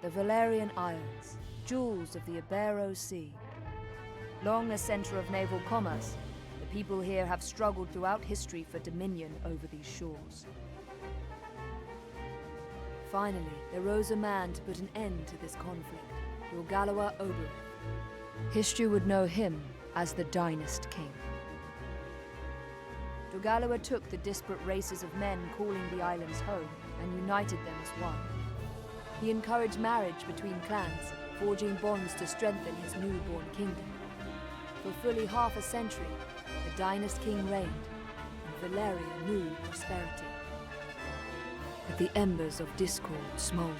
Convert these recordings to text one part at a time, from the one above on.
The Valerian Isles, jewels of the Ibero Sea. Long a center of naval commerce, the people here have struggled throughout history for dominion over these shores. Finally, there rose a man to put an end to this conflict, Ogre. History would know him as the Dynast King. Ogre took the disparate races of men calling the islands home and united them as one. He encouraged marriage between clans, forging bonds to strengthen his newborn kingdom. For fully half a century, the Dynast King reigned, and Valeria knew prosperity. But the embers of discord smoldered.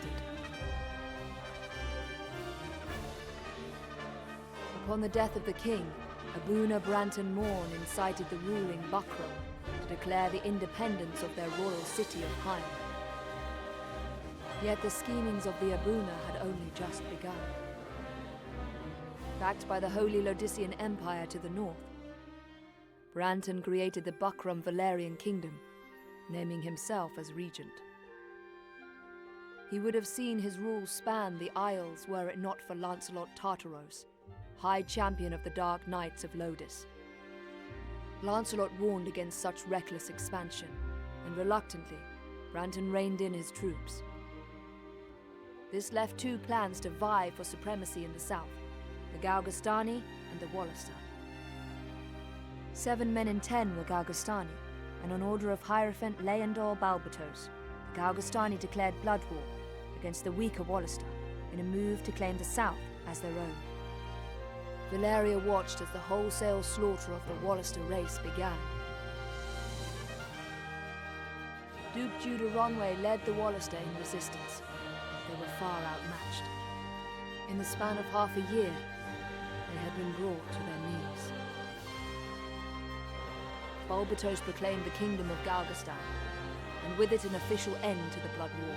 Upon the death of the king, Abuna Branton Morn incited the ruling Buckram to declare the independence of their royal city of Heim. Yet the schemings of the Abuna had only just begun. Backed by the Holy Lodician Empire to the north, Branton created the Buckram Valerian Kingdom, naming himself as regent. He would have seen his rule span the Isles were it not for Lancelot Tartaros, High Champion of the Dark Knights of Lodis. Lancelot warned against such reckless expansion, and reluctantly, Branton reined in his troops. This left two clans to vie for supremacy in the south, the Galgastani and the Wallister. 7 men in 10 were Galgastani, and on order of Hierophant Leandor Balbatos, the Galgastani declared blood war against the weaker Wallister in a move to claim the south as their own. Valeria watched as the wholesale slaughter of the Wallister race began. Duke Judah Ronway led the Wallister in resistance. They were far outmatched. In the span of half a year, they had been brought to their knees. Balbatos proclaimed the kingdom of Galgastan, and with it an official end to the blood war.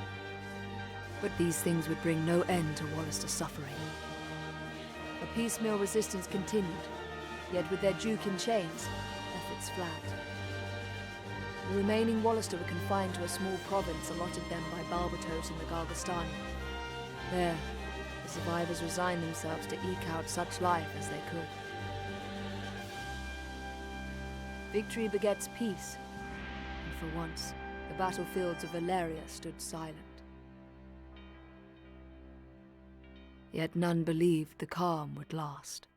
But these things would bring no end to Wallister's suffering. A piecemeal resistance continued, yet with their duke in chains, efforts flagged. The remaining Wallister were confined to a small province allotted them by Balbatos and the Galgastani. There, the survivors resigned themselves to eke out such life as they could. Victory begets peace, and for once, the battlefields of Valeria stood silent. Yet none believed the calm would last.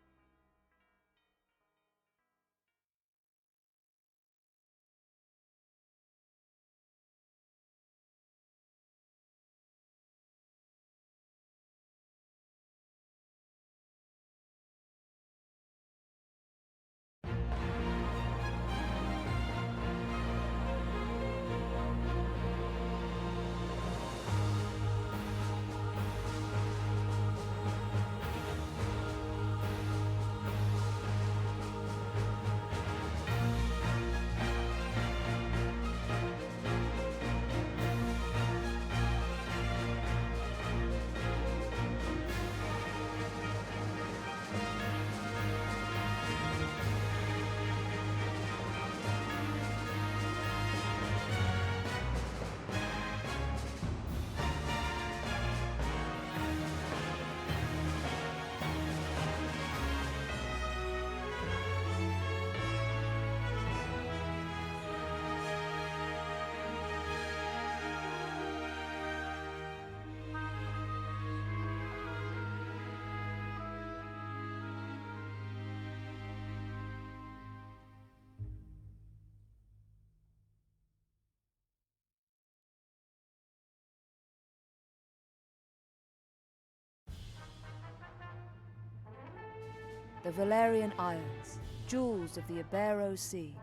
The Valerian Isles, jewels of the Ibero Sea.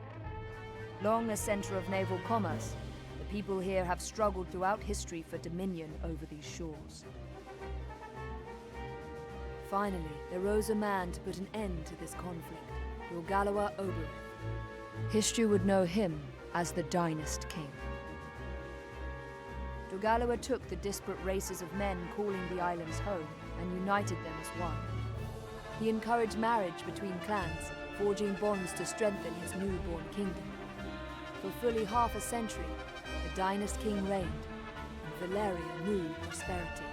Long a center of naval commerce, the people here have struggled throughout history for dominion over these shores. Finally, there rose a man to put an end to this conflict, Ogre. History would know him as the Dynast King. Ogre took the disparate races of men calling the islands home and united them as one. He encouraged marriage between clans, forging bonds to strengthen his newborn kingdom. For fully half a century, the Dynast King reigned, and Valeria knew prosperity.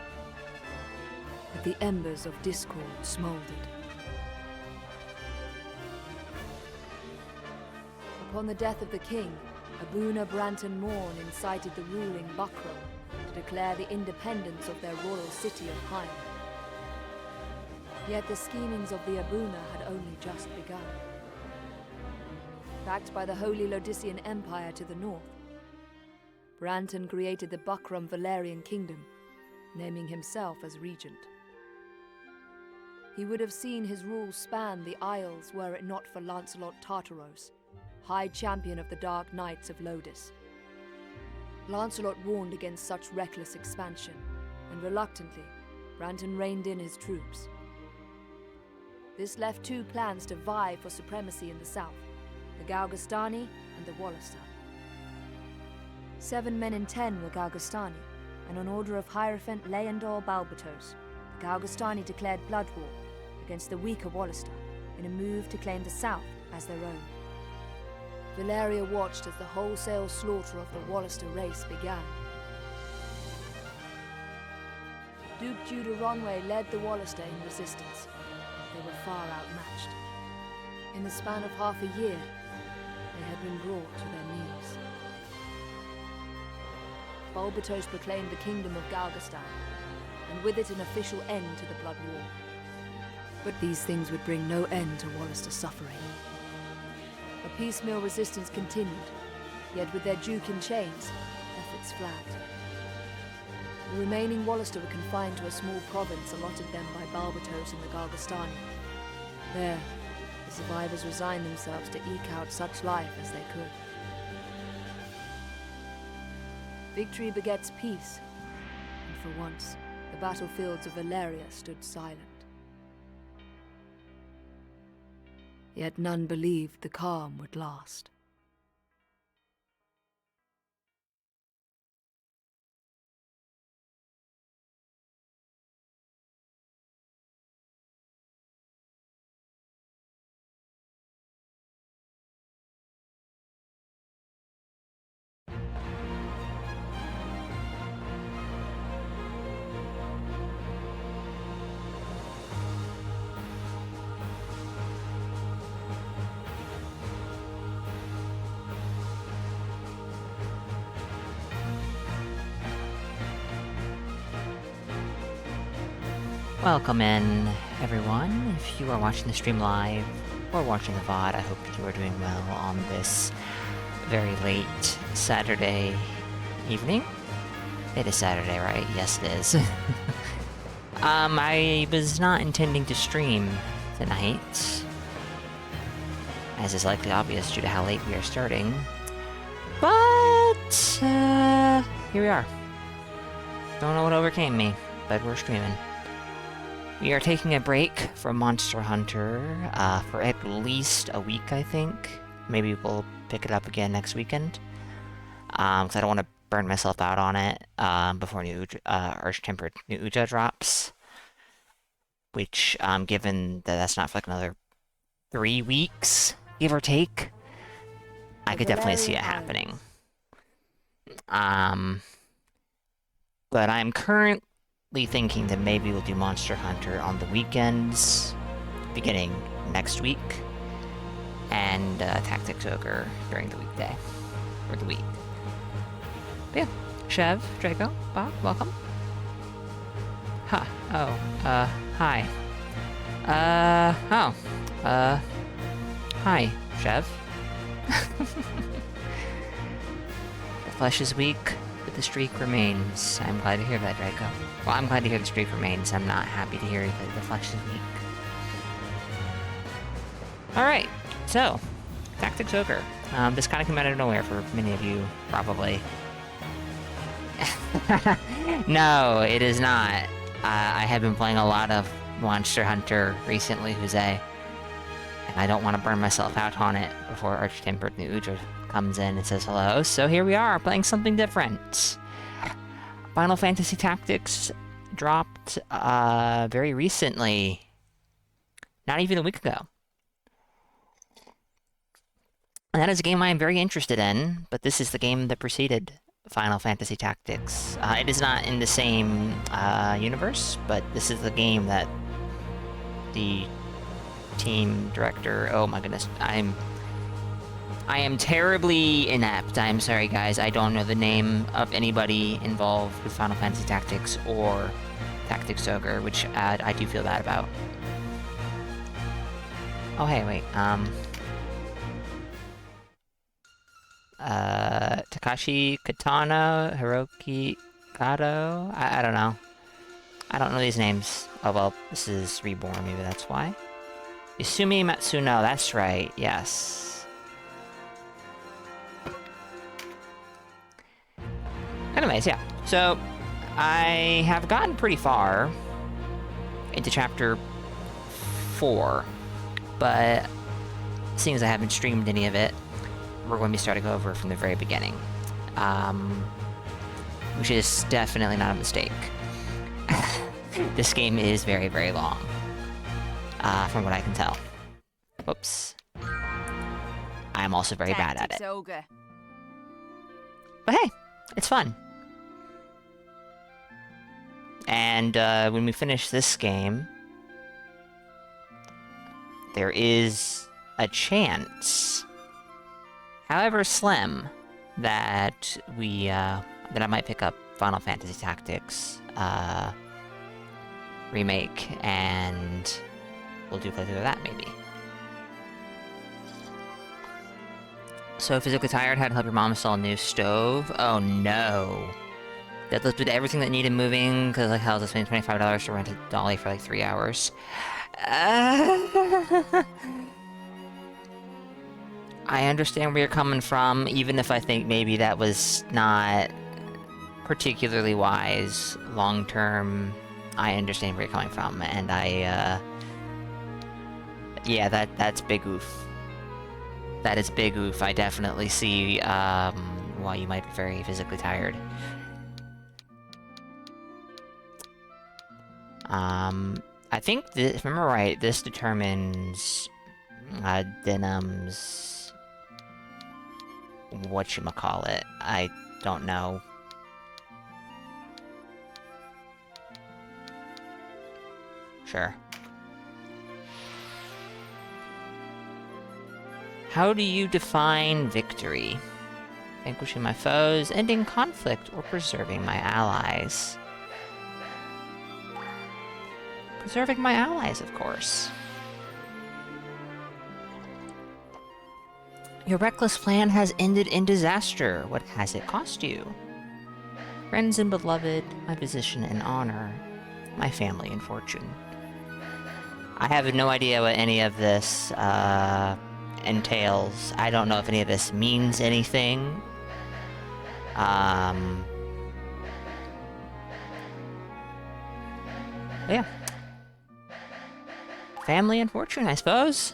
but the embers of discord smouldered. Upon the death of the king, Abuna Branton Morn incited the ruling Buckram to declare the independence of their royal city of Hyme. Yet the schemings of the Abuna had only just begun. Backed by the Holy Lodician Empire to the north, Branton created the Buckram Valerian Kingdom, naming himself as regent. He would have seen his rule span the Isles were it not for Lancelot Tartaros, High Champion of the Dark Knights of Lodis. Lancelot warned against such reckless expansion, and reluctantly, Branton reined in his troops. This left two clans to vie for supremacy in the south, the Galgastani and the Wallister. 7 men in 10 were Galgastani, and on order of Hierophant Leandor Balbatos, the Galgastani declared blood war against the weaker Wallister in a move to claim the south as their own. Valeria watched as the wholesale slaughter of the Wallister race began. Duke Judah Ronway led the Wallister in resistance. They were far outmatched. In the span of half a year, they had been brought to their knees. Balbatos proclaimed the kingdom of Galgastan, and with it an official end to the blood war. But these things would bring no end to Wallister's suffering. A piecemeal resistance continued, yet with their duke in chains, efforts flagged. The remaining Wallister were confined to a small province allotted them by Balbatos and the Galgastani. There, the survivors resigned themselves to eke out such life as they could. Victory begets peace, and for once, the battlefields of Valeria stood silent. Yet none believed the calm would last. Welcome in, everyone. If you are watching the stream live or watching the VOD, I hope that you are doing well on this very late Saturday evening. It is Saturday, right? Yes, it is. I was not intending to stream tonight, as is likely obvious due to how late we are starting. But, here we are. Don't know what overcame me, but we're streaming. We are taking a break from Monster Hunter for at least a week, I think. Maybe we'll pick it up again next weekend. Because I don't want to burn myself out on it before new Arch-Tempered New Uja drops. Which, given that that's not for like another 3 weeks, give or take, I could definitely see it happening. But I'm currently thinking that maybe we'll do Monster Hunter on the weekends, beginning next week, and Tactics Ogre during the weekday, or the week. But yeah, Chev, Draco, Bob, welcome. Huh, oh, hi. Hi, Chev. The flesh is weak, but the streak remains. I'm glad to hear that, Draco. Well, I'm glad to hear the streak remains. I'm not happy to hear that the flesh is weak. Alright, so, Tactics Ogre. This kind of came out of nowhere for many of you, probably. No, it is not. I have been playing a lot of Monster Hunter recently, Jose. And I don't want to burn myself out on it before Arch-Tempered New Uja comes in and says hello. So here we are, playing something different. Final Fantasy Tactics dropped very recently. Not even a week ago. And that is a game I am very interested in, but this is the game that preceded Final Fantasy Tactics. It is not in the same universe, but this is the game that the team director... Oh my goodness, I am terribly inept. I'm sorry, guys. I don't know the name of anybody involved with Final Fantasy Tactics or Tactics Ogre, which I do feel bad about. Oh, hey, wait, Takashi Katana, Hiroki Kato? I don't know. I don't know these names. Oh, well, this is Reborn, maybe that's why. Yasumi Matsuno, that's right, yes. Anyways, yeah. So, I have gotten pretty far into Chapter 4, but seeing as I haven't streamed any of it, we're going to be starting over from the very beginning. Which is definitely not a mistake. This game is very, very long, from what I can tell. Whoops. I'm also very bad at it. Ogre. But hey, it's fun. And when we finish this game, there is a chance, however slim, that that I might pick up Final Fantasy Tactics remake, and we'll do playthrough of that maybe. So physically tired, had to help your mom install a new stove. Oh no. That lifted everything that needed moving, because like hell, this spending $25 to rent a dolly for like 3 hours. I understand where you're coming from, even if I think maybe that was not particularly wise long term. I understand where you're coming from, and yeah, that's big oof. That is big oof. I definitely see why you might be very physically tired. I think, if I remember right, this determines Denham's... whatchamacallit. I don't know. Sure. How do you define victory? Vanquishing my foes, ending conflict, or preserving my allies? Preserving my allies, of course. Your reckless plan has ended in disaster. What has it cost you? Friends and beloved, my position and honor, my family and fortune. I have no idea what any of this entails. I don't know if any of this means anything. Yeah. Family and fortune, I suppose.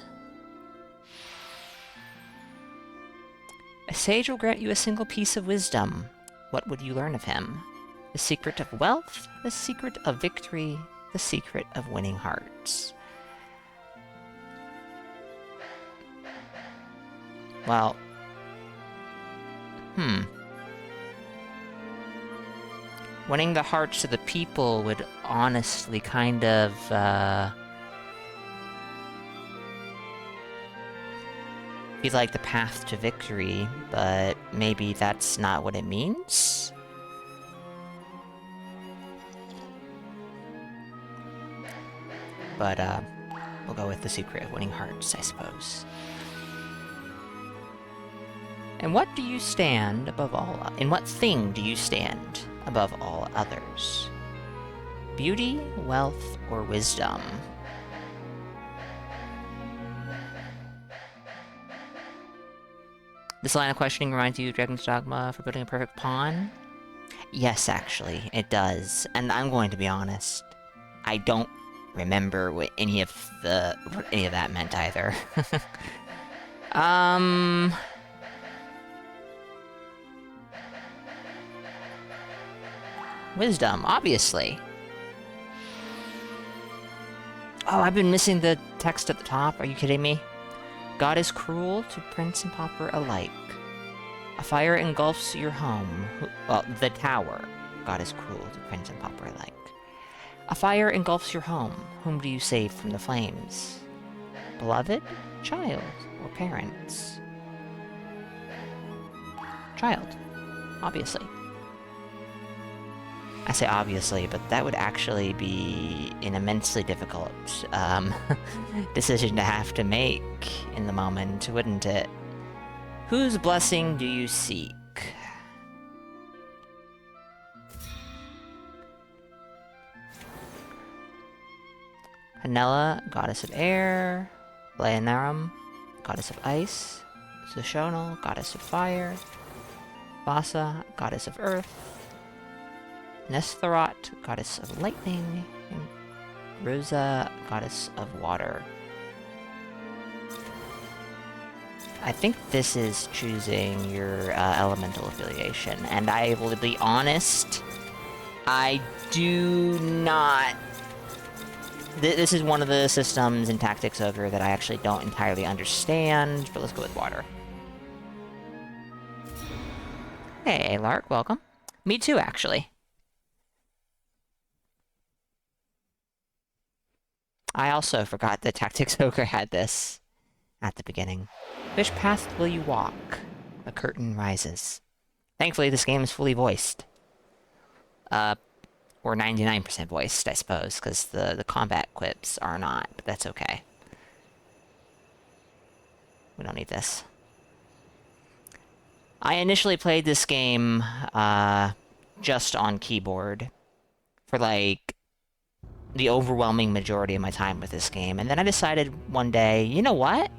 A sage will grant you a single piece of wisdom. What would you learn of him? The secret of wealth, the secret of victory, the secret of winning hearts. Well... winning the hearts of the people would honestly kind of, be like the path to victory, but maybe that's not what it means? But, we'll go with the secret of winning hearts, I suppose. And what do you stand above all... in what thing do you stand above all others? Beauty, wealth, or wisdom? This line of questioning reminds you of Dragon's Dogma for building a perfect pawn? Yes, actually, it does. And I'm going to be honest, I don't remember what any of that meant either. Wisdom, obviously. Oh, I've been missing the text at the top. Are you kidding me? God is cruel to prince and pauper alike. A fire engulfs your home. Well, the tower. God is cruel, depends on popular like. A fire engulfs your home. Whom do you save from the flames? Beloved, child, or parents? Child, obviously. I say obviously, but that would actually be an immensely difficult decision to have to make in the moment, wouldn't it? Whose blessing do you seek? Hanella, goddess of air. Leonarum, goddess of ice. Sushonal, goddess of fire. Vasa, goddess of earth. Nestharot, goddess of lightning. And Rosa, goddess of water. I think this is choosing your elemental affiliation, and I will be honest, I do not... This is one of the systems in Tactics Ogre that I actually don't entirely understand, but let's go with water. Hey, Lark, welcome. Me too, actually. I also forgot that Tactics Ogre had this at the beginning. Which path will you walk? The curtain rises. Thankfully, this game is fully voiced. Or 99% voiced, I suppose, because the combat quips are not, but that's okay. We don't need this. I initially played this game, just on keyboard for, like, the overwhelming majority of my time with this game, and then I decided one day, you know what?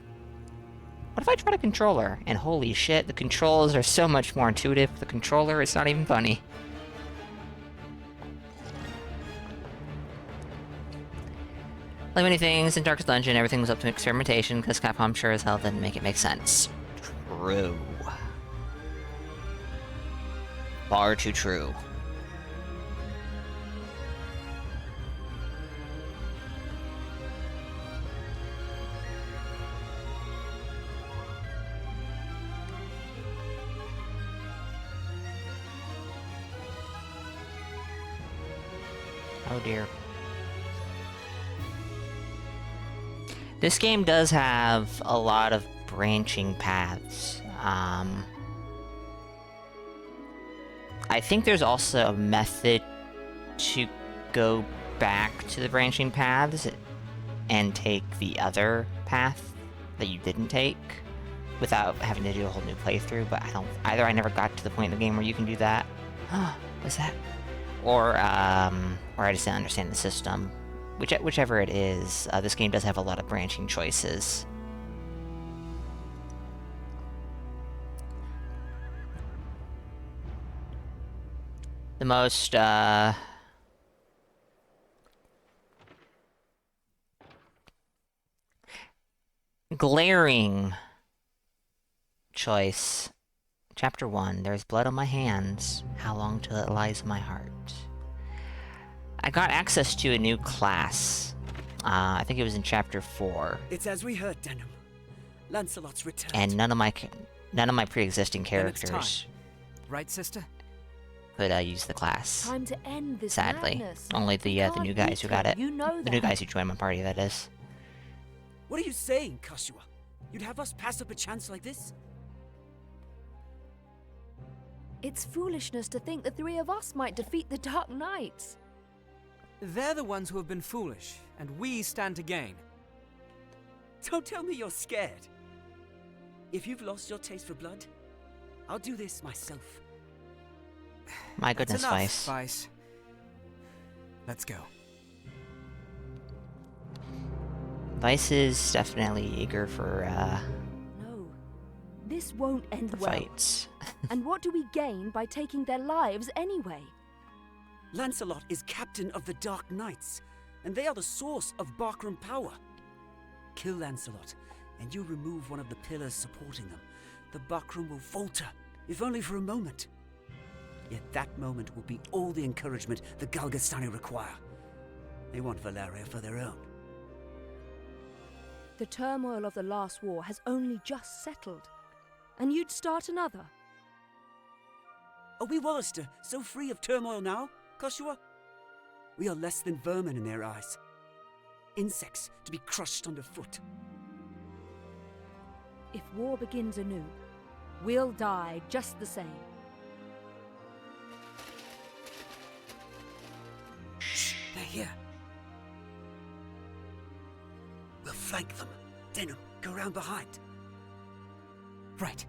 What if I tried a controller? And holy shit, the controls are so much more intuitive with the controller, it's not even funny. Like many things in Darkest Dungeon, everything was up to experimentation, because Capcom sure as hell didn't make it make sense. True. Far too true. Oh dear. This game does have a lot of branching paths. I think there's also a method to go back to the branching paths and take the other path that you didn't take without having to do a whole new playthrough, but I never got to the point in the game where you can do that. What's that? Or I just didn't understand the system. Whichever it is, this game does have a lot of branching choices. The most, glaring choice. Chapter 1, There's blood on my hands. How long till it lies in my heart? I got access to a new class. I think it was in Chapter 4. It's as we heard, Denham. Lancelot's returned. And none of my pre-existing characters, right, sister? could use the class. Time to end this Sadly, madness. only the new guys who got it. You know The new guys who joined my party, that is. What are you saying, Kashua? You'd have us pass up a chance like this? It's foolishness to think the three of us might defeat the Dark Knights. They're the ones who have been foolish, and we stand to gain. Don't tell me you're scared. If you've lost your taste for blood, I'll do this myself. My goodness, That's enough, Vice. Vice. Let's go. Vice is definitely eager for No, this won't end the well. fights. And what do we gain by taking their lives anyway? Lancelot is captain of the Dark Knights, and they are the source of Barkram power. Kill Lancelot, and you remove one of the pillars supporting them. The Barkram will falter, if only for a moment. Yet that moment will be all the encouragement the Galgastani require. They want Valeria for their own. The turmoil of the last war has only just settled. And you'd start another? Are we Wallister so free of turmoil now, Koshua? We are less than vermin in their eyes. Insects to be crushed underfoot. If war begins anew, we'll die just the same. Shh, they're here. We'll flank them. Denim, go round behind. Right.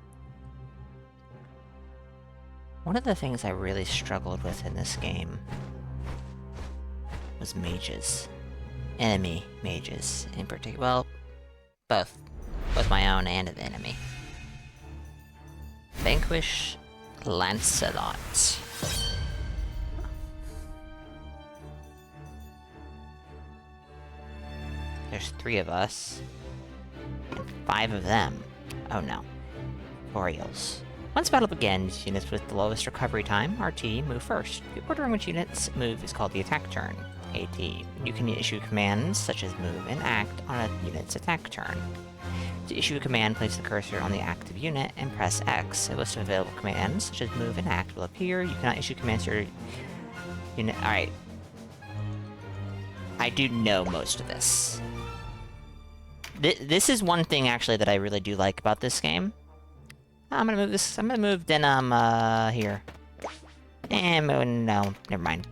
One of the things I really struggled with in this game was mages. Enemy mages, in particular. Well, both. Both my own and of enemy. Vanquish Lancelot. There's 3 of us. And 5 of them. Oh no. Oriels. Once battle begins, units with the lowest recovery time, RT, move first. The order in which units move is called the attack turn, AT. You can issue commands such as move and act on a unit's attack turn. To issue a command, place the cursor on the active unit and press X. A list of available commands, such as move and act, will appear. You cannot issue commands to your unit. Alright. I do know most of this. This is one thing, actually, that I really do like about this game. I'm gonna move this. I'm gonna move Denim, here. And, no, never mind.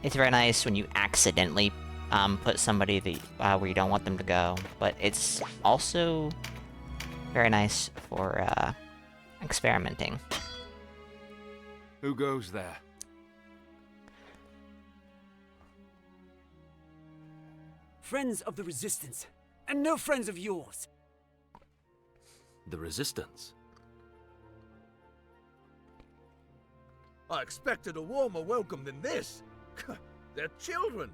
It's very nice when you accidentally, put somebody that, where you don't want them to go. But it's also very nice for, experimenting. Who goes there? Friends of the Resistance, and no friends of yours. The Resistance. I expected a warmer welcome than this. They're children.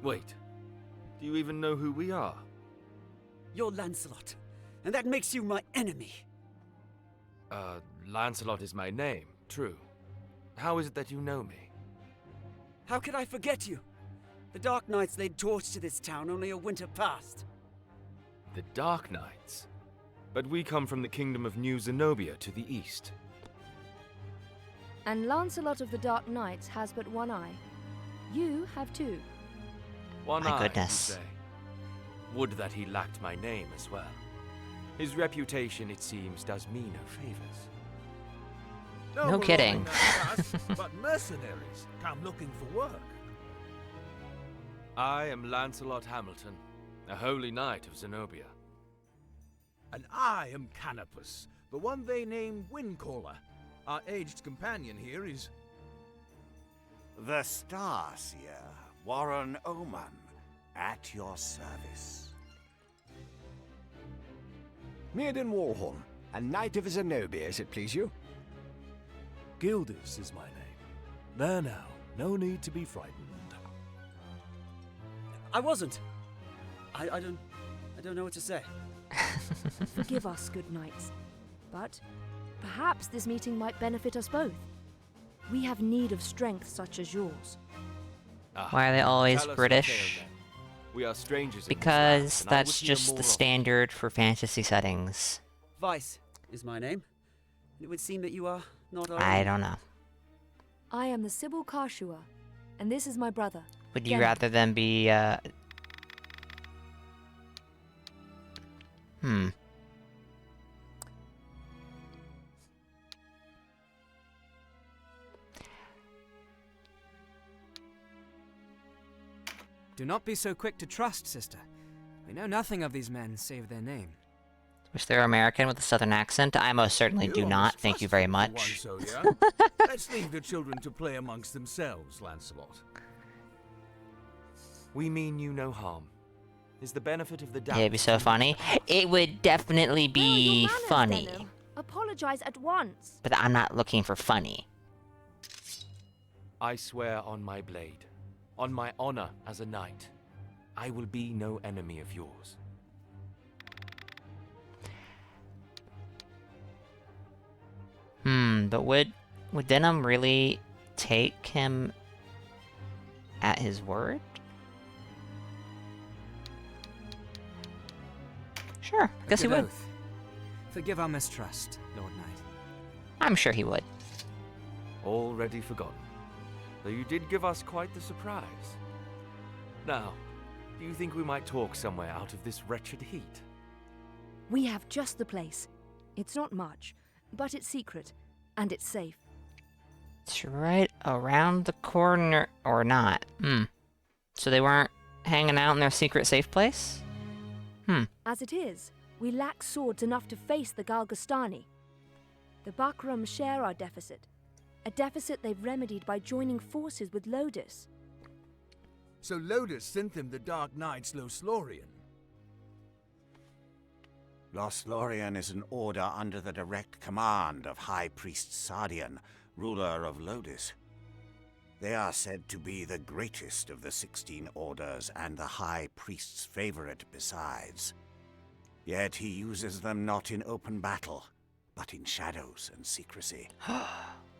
Wait, do you even know who we are? You're Lancelot, and that makes you my enemy. Lancelot is my name, true. How is it that you know me? How could I forget you? The Dark Knights laid torch to this town only a winter past. The Dark Knights? But we come from the kingdom of New Zenobia to the east. And Lancelot of the Dark Knights has but one eye. You have 2. One My eye, goodness. you say? Would that he lacked my name as well. His reputation, it seems, does me no favors. No kidding. Belonging like us, but mercenaries come looking for work. I am Lancelot Hamilton, a holy knight of Zenobia. And I am Canopus, the one they named Windcaller. Our aged companion here is... The Starseer, Warren Oman, at your service. Mirden Warhorn, a knight of Zenobia, as it please you. Gildus is my name. There now, no need to be frightened. I wasn't. I don't know what to say. Forgive us, good knights. But perhaps this meeting might benefit us both. We have need of strength such as yours. Why are they always Tell us your British? tale, then. We are strangers in Because this land, and I that's would hear just more the of it. standard for fantasy settings. Vice is my name. It would seem that you are not our I enemy. don't know. I am the Sybil Karshua, and this is my brother. Would you Denim. rather them be, Do not be so quick to trust, sister. We know nothing of these men save their name. Wish they were American with a southern accent? I most certainly do You are not, thank you very mistrustful for much. one so young. Let's leave the children to play amongst themselves, Lancelot. We mean you no harm. Is the benefit of the doubt... It'd be so funny. It would definitely Where are your be manners, funny. Denim? Apologize at once. But I'm not looking for funny. I swear on my blade, on my honor as a knight, I will be no enemy of yours. But would Denim really take him at his word? Sure, guess he Good would. oath. Forgive our mistrust, Lord Knight. I'm sure he would. Already forgotten. Though you did give us quite the surprise. Now, do you think we might talk somewhere out of this wretched heat? We have just the place. It's not much, but it's secret, and it's safe. It's right around the corner, or not. So they weren't hanging out in their secret safe place? As it is, we lack swords enough to face the Galgastani. The Bakram share our deficit, a deficit they've remedied by joining forces with Lodis. So Lodis sent them the Dark Knight's Loslorian. Loslorian is an order under the direct command of High Priest Sardian, ruler of Lodis. They are said to be the greatest of the 16 orders and the High Priest's favorite besides. Yet he uses them not in open battle, but in shadows and secrecy.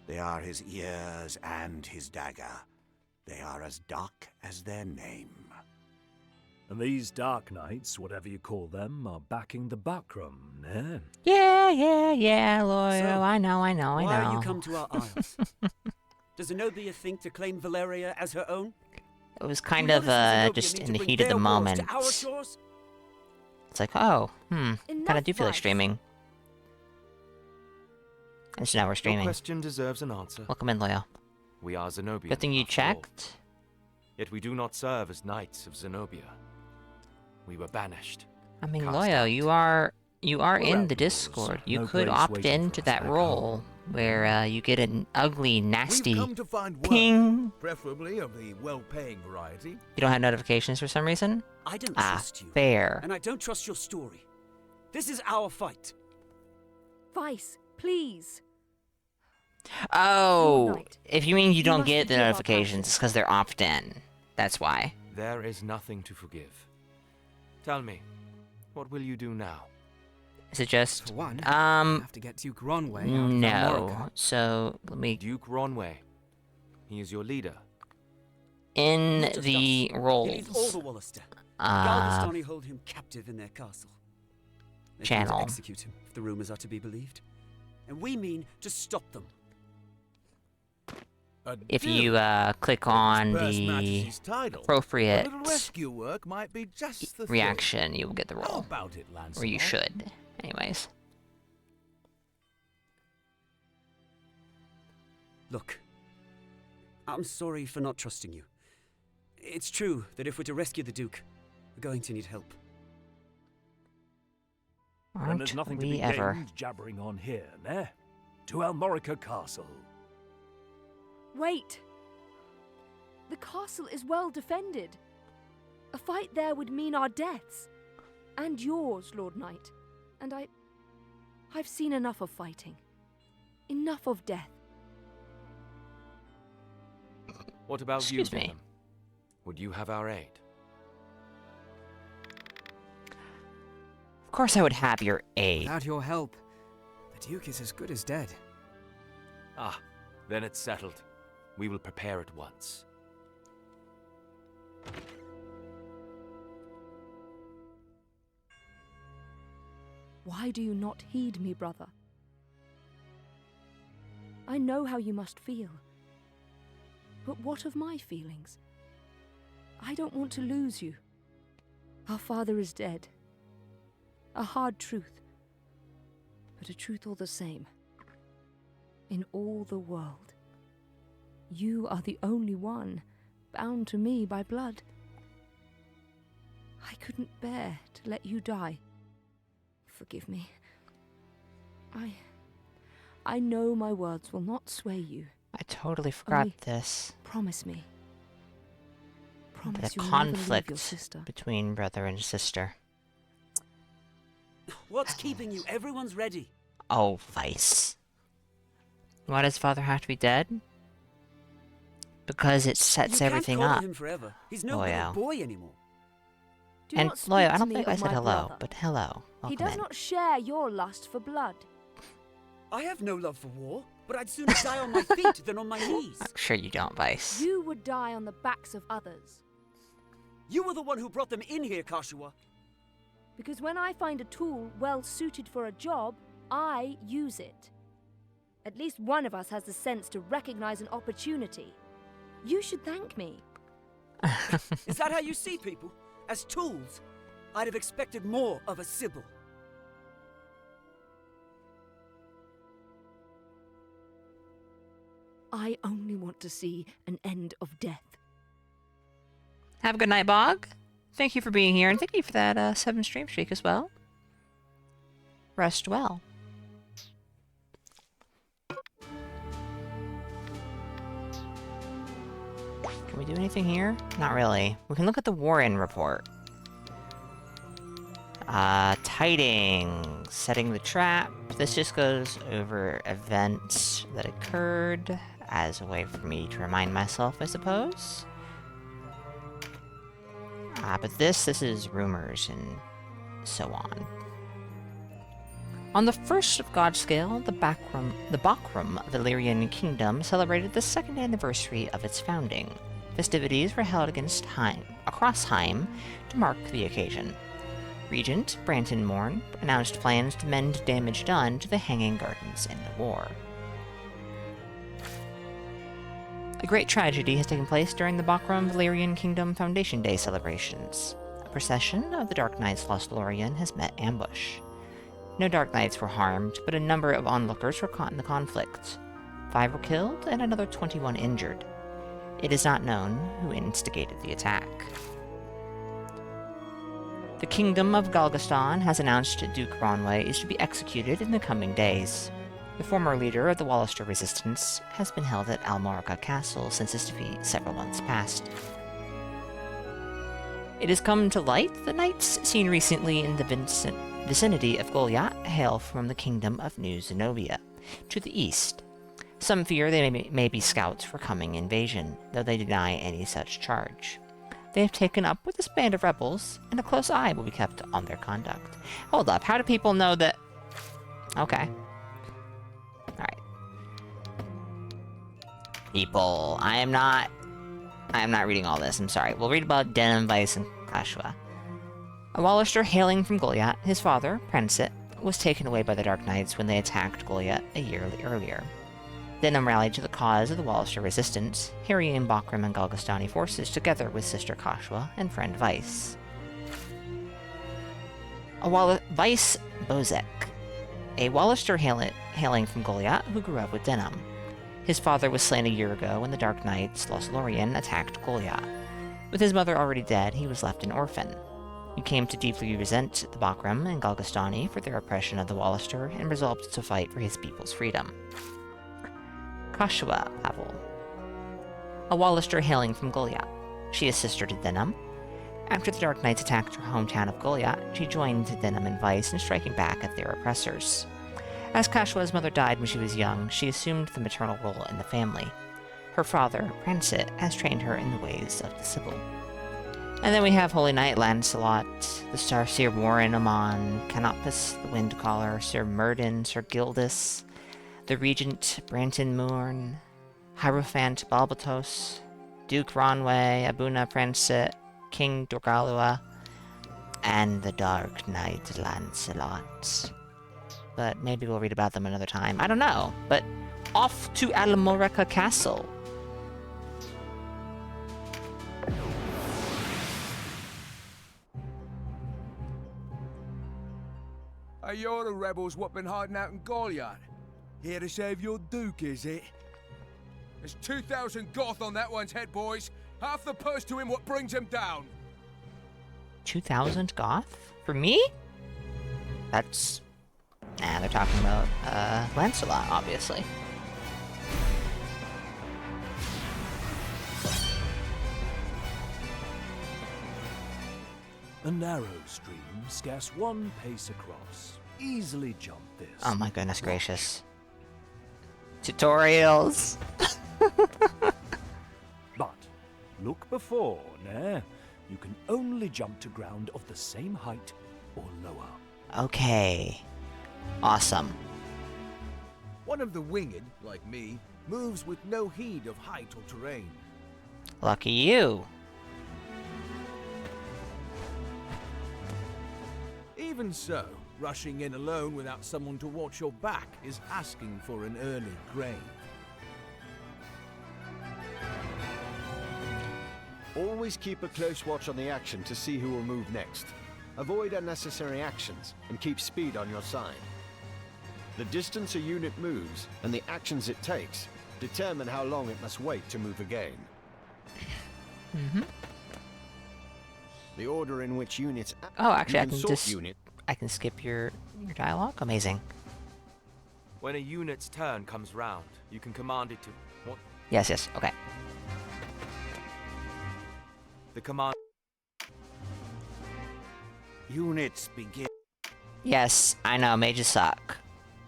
They are his ears and his dagger. They are as dark as their name. And these Dark Knights, whatever you call them, are backing the Bakram, eh? Yeah, Loyal. So, I know. Why are you come to our isles? Does Zenobia think to claim Valeria as her own? It was Do kind you of, notice that Zenobia just mean in to the bring heat of the their wars moment. to our shores? It's like, oh, kind Enough of do feel like vice. streaming. And so now we're Your streaming. question deserves an answer. Welcome in, Loyal. We are Zenobians. Good thing you after all. checked. Yet we do not serve as knights of Zenobia. We were banished. I mean, Cast Loyal, out. you are We're in the outlaws. Discord. You No could grace opt waiting into for us that back role home. where you get an ugly, nasty We've come to find work, ping. preferably of the well-paying variety. You don't have notifications for some reason? I don't trust you. Fair. And I don't trust your story. This is our fight. Vice, please. Oh, Knight, if you mean you don't must get the forgive our notifications, passion. it's because they're opt-in. That's why. There is nothing to forgive. Tell me, what will you do now? Is it just For one, have to get Duke Ronway out of no. Almorica. So let me Duke Ronway. He is your leader. in Not just the us. He roles. leads all the Wallister. Uh, Galgastani hold him captive in their castle. They plan Channel. to execute him, if the rumors are to be believed. And we mean to stop them. A if deal. you click If on his purse the matches his title, a appropriate little rescue work might be just the thing. reaction, you will get the How role. about it, Lancelot? Or you should. Anyways. Look, I'm sorry for not trusting you. It's true that if we're to rescue the Duke, we're going to need help. And there's Aren't nothing to we be ever? gained jabbering on here, ne? To Almorica Castle. Wait. The castle is well defended. A fight there would mean our deaths. And yours, Lord Knight. And I've seen enough of fighting. Enough of death. What about Excuse you, me. Venom? Would you have our aid? Of course I would have your aid. Without your help, the Duke is as good as dead. Ah, then it's settled. We will prepare at once. Why do you not heed me, brother? I know how you must feel. But what of my feelings? I don't want to lose you. Our father is dead. A hard truth, but a truth all the same. In all the world, you are the only one bound to me by blood. I couldn't bear to let you die. Forgive me. I know my words will not sway you. I totally forgot Only this. Promise me. The Promise you'll never leave your conflict sister. between brother and sister. What's keeping you? Everyone's ready. Oh, Vice. Why does father have to be dead? Because it sets you everything can't up. call him forever. He's no Loyal. little boy anymore. Do And not speak Loyal, I to don't me think I of said my hello, brother. but hello. He Welcome does in. not share your lust for blood. I have no love for war, but I'd sooner die on my feet than on my knees. I'm sure you don't, Vice. You would die on the backs of others. You were the one who brought them in here, Kashua. Because when I find a tool well suited for a job, I use it. At least one of us has the sense to recognize an opportunity. You should thank me. Is that how you see people? As tools? I'd have expected more of a Sybil. I only want to see an end of death. Have a good night, Bog. Thank you for being here, and thank you for that 7 stream streak as well. Rest well. Can we do anything here? Not really. We can look at the Warren report. Tidings. Setting the trap. This just goes over events that occurred as a way for me to remind myself, I suppose. But this is rumors and so on. On the 1st of Godscale, the Bakram Valyrian Kingdom celebrated the 2nd anniversary of its founding. Festivities were held across Heim to mark the occasion. Regent Branton Morn announced plans to mend damage done to the Hanging Gardens in the war. A great tragedy has taken place during the Bakram Valyrian Kingdom Foundation Day celebrations. A procession of the Dark Knights Lost Lorien has met ambush. No Dark Knights were harmed, but a number of onlookers were caught in the conflict. 5 were killed and another 21 injured. It is not known who instigated the attack. The Kingdom of Galgastan has announced Duke Ronway is to be executed in the coming days. The former leader of the Wallister Resistance has been held at Almorica Castle since his defeat several months past. It has come to light the knights seen recently in the vicinity of Goliath hail from the Kingdom of New Zenobia, to the east. Some fear they may be scouts for coming invasion, though they deny any such charge. They have taken up with this band of rebels, and a close eye will be kept on their conduct. Hold up, how do people know that... Okay. Alright. People, I am not reading all this, I'm sorry. We'll read about Denham, Vice, and Kashua. A Wallister hailing from Goliath, his father, Prensit, was taken away by the Dark Knights when they attacked Goliath a year earlier. Denham rallied to the cause of the Wallister resistance, harrying Bakram and Galgastani forces together with sister Kashua and friend Vice. Vice Bozek, a Wallister hailing from Goliath who grew up with Denham. His father was slain a year ago when the Dark Knights Lost Lorien attacked Goliath. With his mother already dead, he was left an orphan. He came to deeply resent the Bakram and Galgastani for their oppression of the Wallister and resolved to fight for his people's freedom. Kashua Avel, a Wallister hailing from Goliath. She is sister to Denham. After the Dark Knights attacked her hometown of Goliath, she joined Denham and Vice in striking back at their oppressors. As Kashua's mother died when she was young, she assumed the maternal role in the family. Her father, Pransit, has trained her in the ways of the Sibyl. And then we have Holy Knight Lancelot, the Starseer Warren Amon, Canopus, the Windcaller, Sir Murden, Sir Gildas, the Regent Branton Moorn, Hierophant Balbatos, Duke Ronway, Abuna Pransit, King Dorgalua, and the Dark Knight Lancelot. But maybe we'll read about them another time. I don't know, but off to Almorica Castle. Are you the rebels what been hiding out in Goliath? Here to save your Duke, is it? There's 2,000 Goth on that one's head, boys. Half the purse to him what brings him down. 2,000 Goth? For me? That's... they're talking about, Lancelot, obviously. A narrow stream, scarce 1 pace across. Easily jump this. Oh my goodness gracious. Tutorials! But look before, nah. You can only jump to ground of the same height or lower. Okay. Awesome. One of the winged, like me, moves with no heed of height or terrain. Lucky you. Even so, Rushing in alone without someone to watch your back is asking for an early grave. Always keep a close watch on the action to see who will move next. Avoid unnecessary actions and keep speed on your side. The distance a unit moves and the actions it takes determine how long it must wait to move again. The order in which units Oh, actually, I you can sort just I can skip your dialogue. Amazing. When a unit's turn comes round, you can command it to... What? Yes. Okay. The command... Units begin. Yes, I know. Mages suck.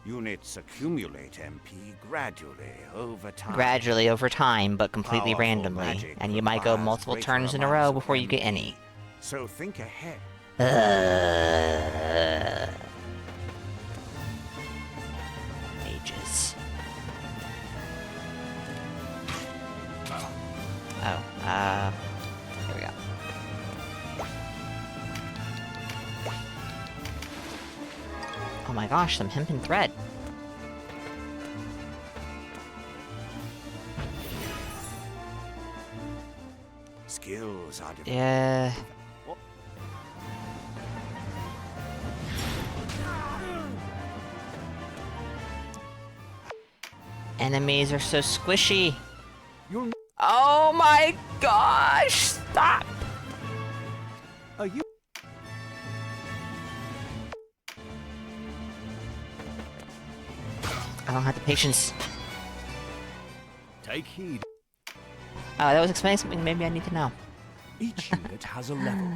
Units accumulate MP gradually over time. Gradually over time, but completely Powerful randomly, magic and you might go requires multiple greater turns in a amounts row of before you get MP. any. So think ahead. Mages. Here we go. Oh my gosh, some hempen thread. Skills are developed. Yeah. Enemies are so squishy. Oh my gosh! Stop! Are you? I don't have the patience. Take heed. Oh, that was explaining something maybe I need to know. Each unit has a level.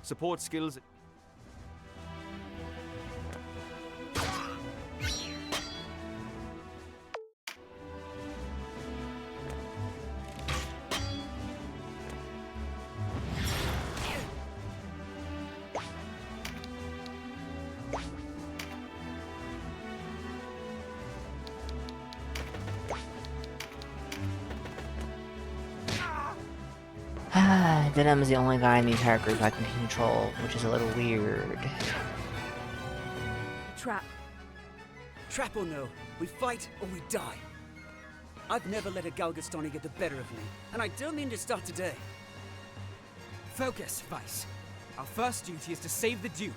Support skills... Venom is the only guy in the entire group I can control, which is a little weird. Trap. Trap or no, we fight or we die. I've never let a Galgastani get the better of me, and I don't mean to start today. Focus, Vice. Our first duty is to save the Duke.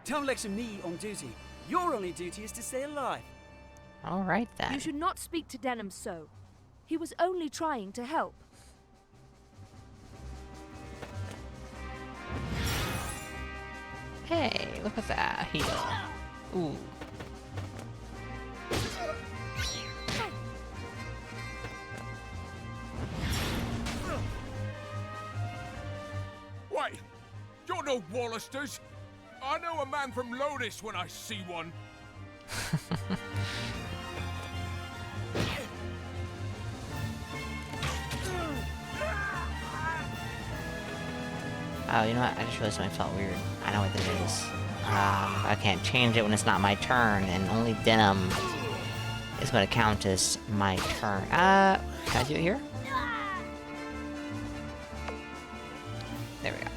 Don't lecture me on duty. Your only duty is to stay alive. Alright then. You should not speak to Denham so. He was only trying to help. Hey, look at that. Heal. Ooh. Wait, you're no Wallisters. I know a man from Lotus when I see one. Oh, you know what? I just realized something felt weird. I know what this is. I can't change it when it's not my turn, and only Denim is going to count as my turn. Can I do it here? There we go.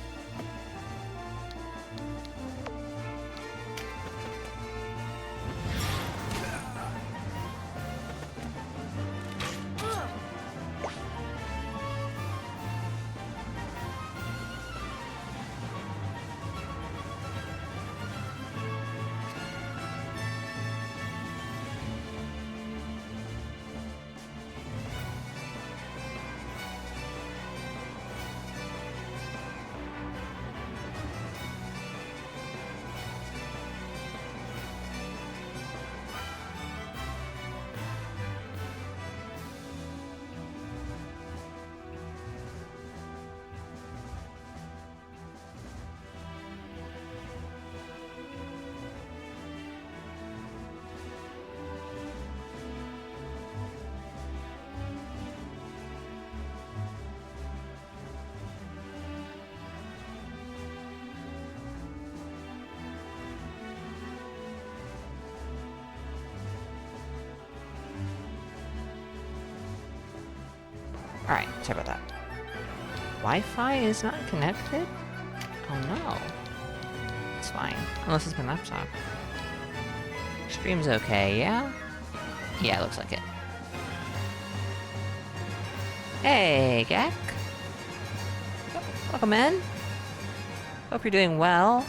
Alright, sorry about that. Wi-Fi is not connected? Oh no. It's fine. Unless it's my laptop. Stream's okay, yeah? Yeah, looks like it. Hey, Gek. Welcome in. Hope you're doing well.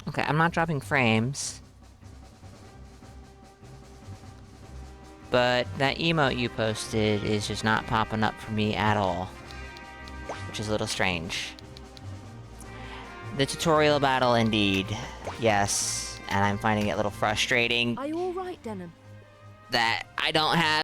Okay, I'm not dropping frames. But that emote you posted is just not popping up for me at all. Which is a little strange. The tutorial battle, indeed. Yes, and I'm finding it a little frustrating Are you alright, Denon? that I don't have